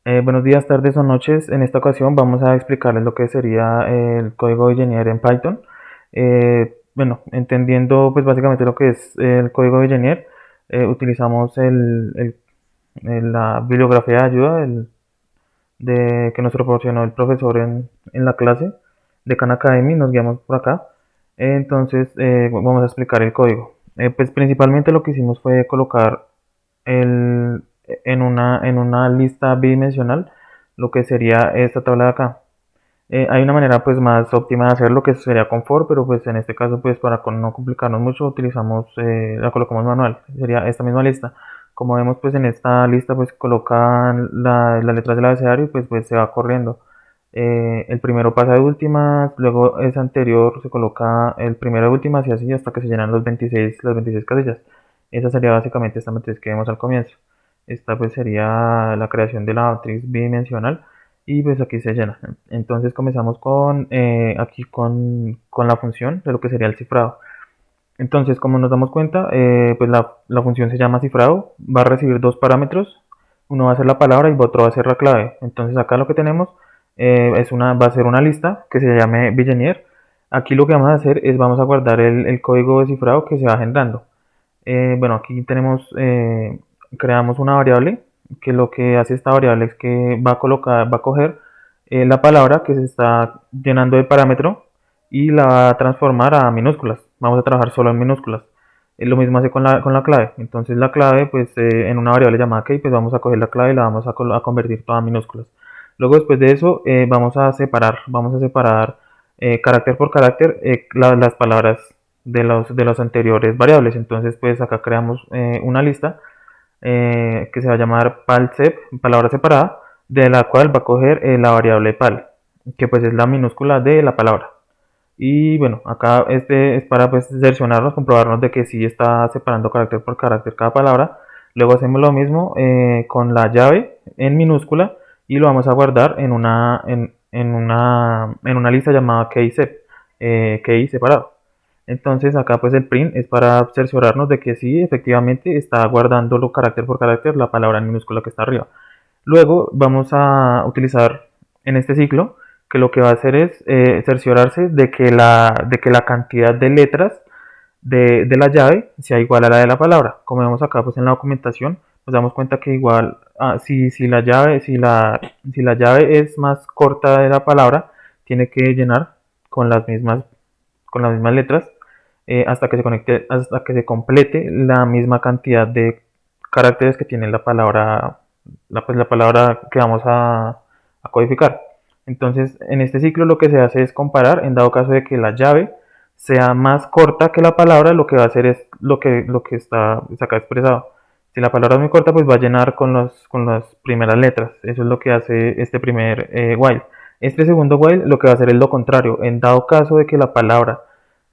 Buenos días, tardes o noches. En esta ocasión vamos a explicarles lo que sería el código Engineer en Python. Bueno, entendiendo pues básicamente lo que es el código Engineer, utilizamos la bibliografía de ayuda que nos proporcionó el profesor en la clase de Khan Academy. Nos guiamos por acá. Entonces vamos a explicar el código. Pues principalmente lo que hicimos fue colocar el, en una lista bidimensional lo que sería esta tabla de acá. Hay una manera pues más óptima de hacerlo que sería con for, pero pues en este caso pues para no complicarnos mucho utilizamos, la colocamos manual, sería esta misma lista. Como vemos pues en esta lista pues colocan las letras del abecedario y pues se va corriendo. El primero pasa de últimas, luego es anterior, se coloca el primero de últimas y así hasta que se llenan las 26 casillas. Esa sería básicamente esta matriz que vemos al comienzo. Esta pues sería la creación de la matriz bidimensional y pues aquí se llena. Entonces comenzamos aquí con la función de lo que sería el cifrado. Entonces, como nos damos cuenta, pues la función se llama cifrado, va a recibir dos parámetros, uno va a ser la palabra y otro va a ser la clave. Entonces acá lo que tenemos va a ser una lista que se llame Billenier. Aquí lo que vamos a hacer es vamos a guardar el código de cifrado que se va generando. Bueno, aquí creamos una variable que lo que hace esta variable es que va a coger la palabra que se está llenando de parámetro y la va a transformar a minúsculas. Vamos a trabajar solo en minúsculas. Lo mismo hace con la clave. Entonces la clave, pues en una variable llamada key, pues vamos a coger la clave y la vamos a convertir toda a minúsculas. Luego después de eso vamos a separar carácter por carácter las palabras de los anteriores variables. Entonces pues acá creamos una lista que se va a llamar palsep, palabra separada, de la cual va a coger la variable pal, que pues es la minúscula de la palabra. Y bueno, acá este es para pues cerciorarnos, comprobarnos de que sí está separando carácter por carácter cada palabra. Luego hacemos lo mismo con la llave en minúscula y lo vamos a guardar en una lista llamada keysep, key separado. Entonces acá pues el print es para cerciorarnos de que sí efectivamente está guardando carácter por carácter la palabra en minúscula que está arriba. Luego vamos a utilizar en este ciclo que lo que va a hacer es cerciorarse de que la cantidad de letras de la llave sea igual a la de la palabra. Como vemos acá pues en la documentación, nos damos cuenta que igual si la llave es más corta de la palabra, tiene que llenar con las mismas letras hasta que se complete la misma cantidad de caracteres que tiene la palabra, la palabra que vamos a codificar. Entonces, en este ciclo lo que se hace es comparar, en dado caso de que la llave sea más corta que la palabra, lo que va a hacer es lo que está acá expresado. Si la palabra es muy corta, pues va a llenar con las primeras letras. Eso es lo que hace este primer while. Este segundo while lo que va a hacer es lo contrario. En dado caso de que la palabra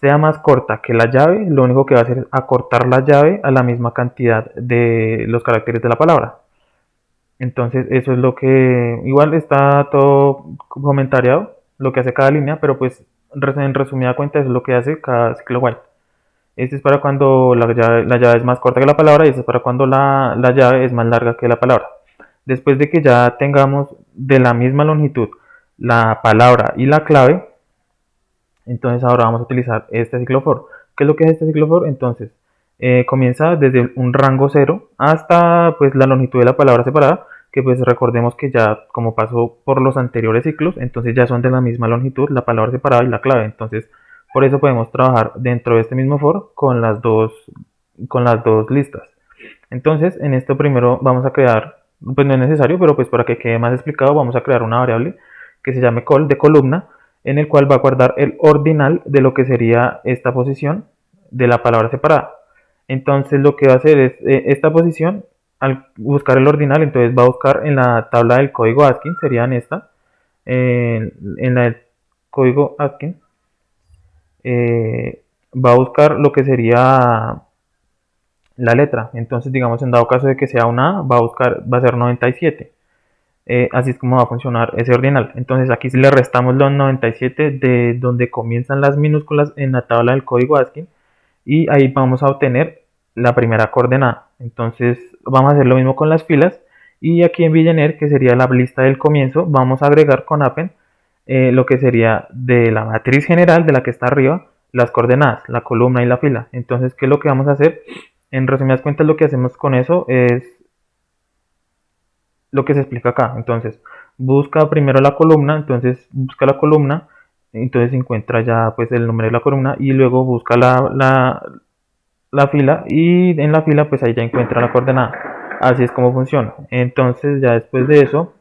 sea más corta que la llave, lo único que va a hacer es acortar la llave a la misma cantidad de los caracteres de la palabra. Entonces eso es lo que igual está todo comentariado, lo que hace cada línea, pero pues en resumida cuenta es lo que hace cada ciclo while. Este es para cuando la llave es más corta que la palabra y este es para cuando la llave es más larga que la palabra. Después de que ya tengamos de la misma longitud la palabra y la clave, entonces ahora vamos a utilizar este ciclo for. ¿Qué es lo que es este ciclo for? Entonces comienza desde un rango 0 hasta pues la longitud de la palabra separada, que pues recordemos que ya como pasó por los anteriores ciclos, entonces ya son de la misma longitud la palabra separada y la clave. Entonces por eso podemos trabajar dentro de este mismo for con las dos listas. Entonces en esto primero vamos a crear, pues no es necesario, pero pues para que quede más explicado vamos a crear una variable que se llame col de columna, en el cual va a guardar el ordinal de lo que sería esta posición de la palabra separada. Entonces lo que va a hacer es esta posición, al buscar el ordinal, entonces va a buscar en la tabla del código ASCII, sería en esta, en la del código ASCII, va a buscar lo que sería la letra. Entonces digamos en dado caso de que sea una A, va a ser 97. Así es como va a funcionar ese ordinal. Entonces aquí si le restamos los 97 de donde comienzan las minúsculas en la tabla del código ASCII y ahí vamos a obtener la primera coordenada. Entonces vamos a hacer lo mismo con las filas Y aquí en Vigenère, que sería la lista del comienzo, vamos a agregar con append lo que sería de la matriz general de la que está arriba, las coordenadas, la columna y la fila. Entonces, ¿qué es lo que vamos a hacer? En resumidas cuentas, lo que hacemos con eso es lo que se explica acá. Entonces, busca primero la columna, entonces busca la columna, entonces encuentra ya pues el nombre de la columna y luego busca la fila y en la fila pues ahí ya encuentra la coordenada. Así es como funciona. Entonces ya después de eso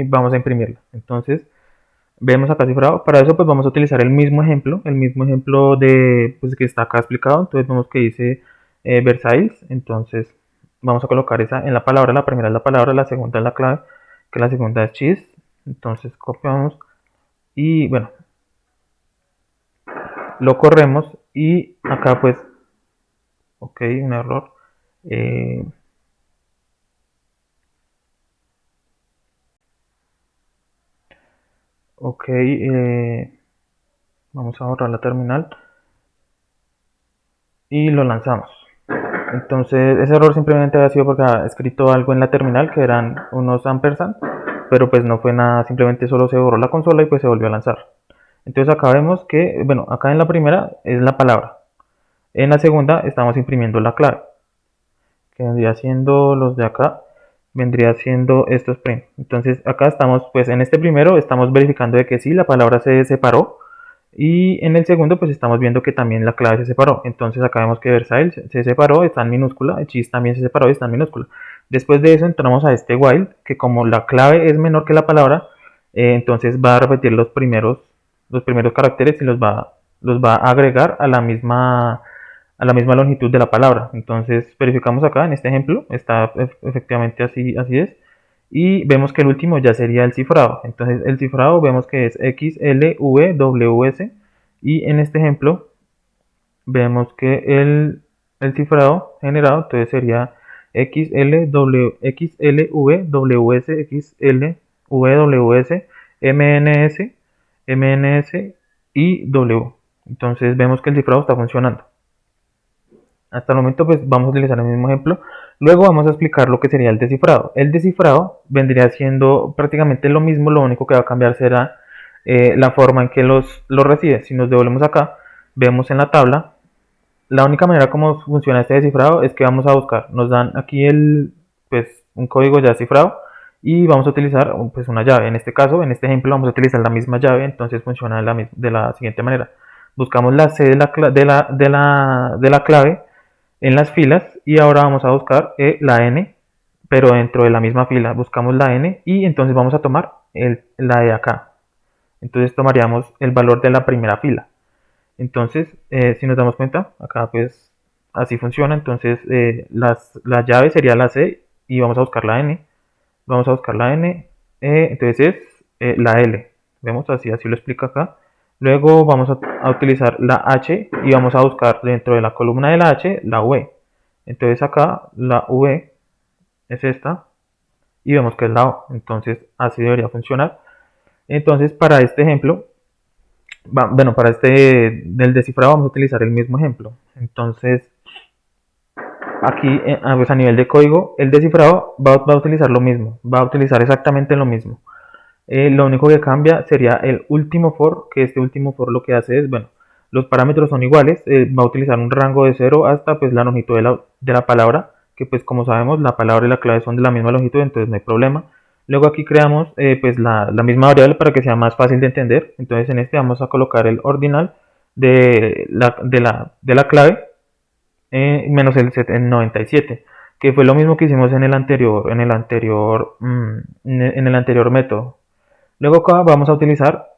vamos a imprimirla. Entonces vemos acá cifrado. Para eso pues vamos a utilizar el mismo ejemplo de pues que está acá explicado. Entonces vemos que dice Versailles. Entonces vamos a colocar esa en la palabra. La primera es la palabra, la segunda es la clave, que la segunda es cheese. Entonces copiamos y bueno, lo corremos y acá pues, ok, un error. Eh, ok, vamos a borrar la terminal y lo lanzamos. Entonces ese error simplemente había sido porque había escrito algo en la terminal que eran unos ampersand, pero pues no fue nada, simplemente solo se borró la consola y pues se volvió a lanzar. Entonces acá vemos que, bueno, acá en la primera es la palabra, en la segunda estamos imprimiendo la clave, que vendría siendo los de acá, vendría siendo estos print. Entonces acá estamos, pues en este primero estamos verificando de que sí, la palabra se separó, y en el segundo pues estamos viendo que también la clave se separó. Entonces acá vemos que Versailles se separó, está en minúscula, el cheese también se separó y está en minúscula. Después de eso entramos a este while, que como la clave es menor que la palabra, entonces va a repetir los primeros caracteres y los va a agregar a la misma longitud de la palabra. Entonces verificamos acá en este ejemplo, está efectivamente así es. Y vemos que el último ya sería el cifrado. Entonces el cifrado vemos que es XLVWS y en este ejemplo vemos que el cifrado generado entonces sería XLVWS, XLVWS, MNS, MNS y W. Entonces vemos que el cifrado está funcionando. Hasta el momento pues vamos a utilizar el mismo ejemplo. Luego vamos a explicar lo que sería el descifrado. El descifrado vendría siendo prácticamente lo mismo, lo único que va a cambiar será la forma en que los recibe. Si nos devolvemos acá, vemos en la tabla, la única manera como funciona este descifrado es que vamos a buscar, nos dan aquí pues, un código ya cifrado y vamos a utilizar pues, una llave. En este caso, en este ejemplo vamos a utilizar la misma llave, entonces funciona de la siguiente manera. Buscamos la C de la clave en las filas y ahora vamos a buscar la n, pero dentro de la misma fila buscamos la n y entonces vamos a tomar la de acá. Entonces tomaríamos el valor de la primera fila. Entonces, si nos damos cuenta, acá pues así funciona. Entonces la llave sería la C y vamos a buscar la n. Vamos a buscar la n, entonces es la L. Vemos así lo explica acá. Luego vamos a utilizar la H y vamos a buscar dentro de la columna de la H la V. Entonces acá la V es esta y vemos que es la O. Entonces así debería funcionar. Entonces para este ejemplo, bueno, para este del descifrado vamos a utilizar el mismo ejemplo. Entonces aquí pues a nivel de código el descifrado va a utilizar lo mismo, va a utilizar exactamente lo mismo. Lo único que cambia sería el último for, que este último for lo que hace es, bueno, los parámetros son iguales, va a utilizar un rango de 0 hasta pues la longitud de la palabra, que pues como sabemos la palabra y la clave son de la misma longitud, entonces no hay problema. Luego aquí creamos pues la misma variable para que sea más fácil de entender, entonces en este vamos a colocar el ordinal de la clave menos el 97, que fue lo mismo que hicimos en el anterior método. Luego acá vamos a utilizar,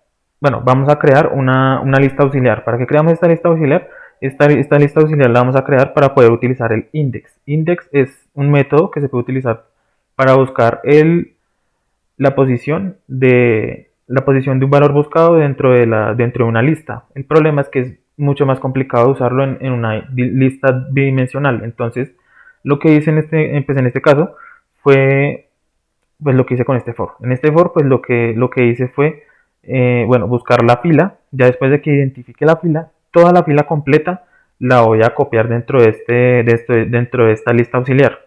bueno, vamos a crear una lista auxiliar. ¿Para qué creamos esta lista auxiliar? Esta lista auxiliar la vamos a crear para poder utilizar el index. Index es un método que se puede utilizar para buscar la posición de un valor buscado dentro de una lista. El problema es que es mucho más complicado usarlo en una lista bidimensional. Entonces, lo que hice pues en este caso fue pues lo que hice con este for. En este for pues lo que hice fue bueno, buscar la fila. Ya después de que identifique la fila, toda la fila completa la voy a copiar dentro de esta lista auxiliar.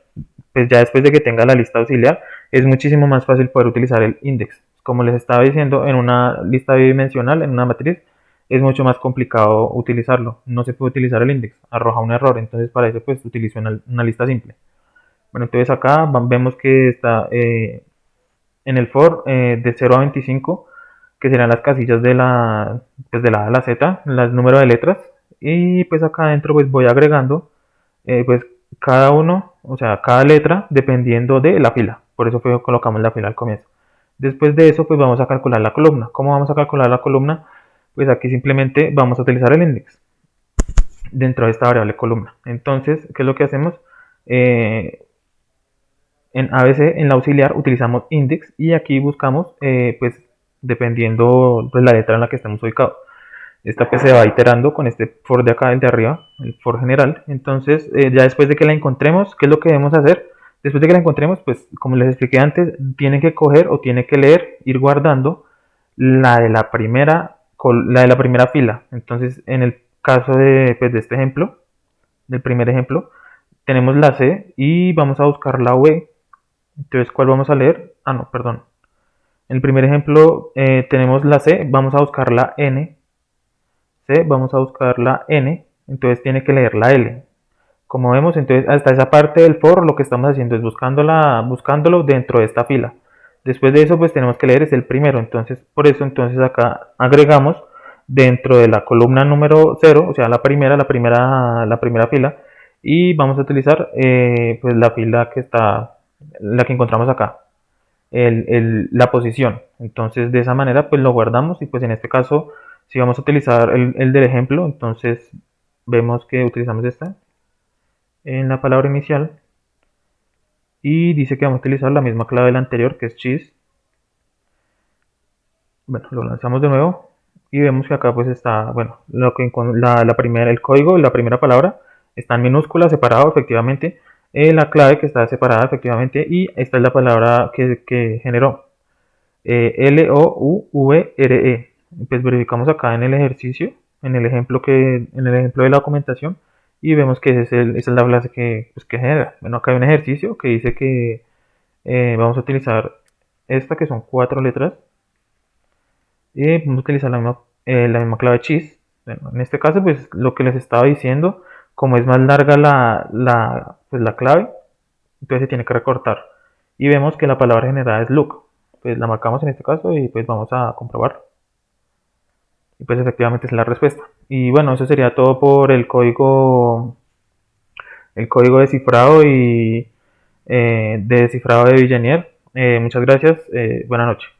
pues ya después de que tenga la lista auxiliar, es muchísimo más fácil poder utilizar el index. Como les estaba diciendo, en una lista bidimensional, en una matriz, es mucho más complicado utilizarlo. No se puede utilizar el index, arroja un error. Entonces para eso pues utilizo una lista simple. Bueno, entonces acá vemos que está en el for de 0 a 25, que serán las casillas de pues de la A a la Z, el número de letras. Y pues acá adentro pues voy agregando pues cada uno, o sea, cada letra dependiendo de la fila. Por eso colocamos la fila al comienzo. Después de eso pues vamos a calcular la columna. ¿Cómo vamos a calcular la columna? Pues aquí simplemente vamos a utilizar el index dentro de esta variable columna. Entonces, ¿qué es lo que hacemos? En ABC, en la auxiliar, utilizamos index y aquí buscamos, pues, dependiendo de la letra en la que estemos ubicados. Esta pues se va iterando con este for de acá, el de arriba, el for general. Entonces, ya después de que la encontremos, ¿qué es lo que debemos hacer? Después de que la encontremos, pues, como les expliqué antes, tienen que coger o tienen que leer, ir guardando la de la primera fila. Entonces, en el caso de, pues, de este ejemplo, del primer ejemplo, tenemos la C y vamos a buscar la V. Entonces, ¿cuál vamos a leer? Ah, no, perdón. En el primer ejemplo tenemos la C, vamos a buscar la N. C, vamos a buscar la N, entonces tiene que leer la L. Como vemos, entonces hasta esa parte del for lo que estamos haciendo es buscándolo dentro de esta fila. Después de eso, pues tenemos que leer es el primero. Entonces, por eso, entonces acá agregamos dentro de la columna número 0, o sea, la primera fila, y vamos a utilizar pues la fila que está, la que encontramos acá, la posición. Entonces, de esa manera, pues lo guardamos y pues en este caso, si vamos a utilizar el del ejemplo, entonces vemos que utilizamos esta en la palabra inicial y dice que vamos a utilizar la misma clave de la anterior, que es cheese. Bueno, lo lanzamos de nuevo y vemos que acá pues está, bueno, el código, la primera palabra está en minúscula, separado efectivamente, la clave que está separada efectivamente, y esta es la palabra que generó, Louvre. Pues verificamos acá en el ejercicio, en el ejemplo de la documentación, y vemos que esa es la clase pues, que genera. Bueno, acá hay un ejercicio que dice que vamos a utilizar esta, que son 4 letras, y vamos a utilizar la misma clave cheese. Bueno, en este caso, pues lo que les estaba diciendo, como es más larga pues, la clave, entonces se tiene que recortar. Y vemos que la palabra generada es look. Pues la marcamos en este caso y pues vamos a comprobar. Y pues efectivamente es la respuesta. Y bueno, eso sería todo por el código descifrado y de descifrado de Vigenère. Muchas gracias. Buenas noches.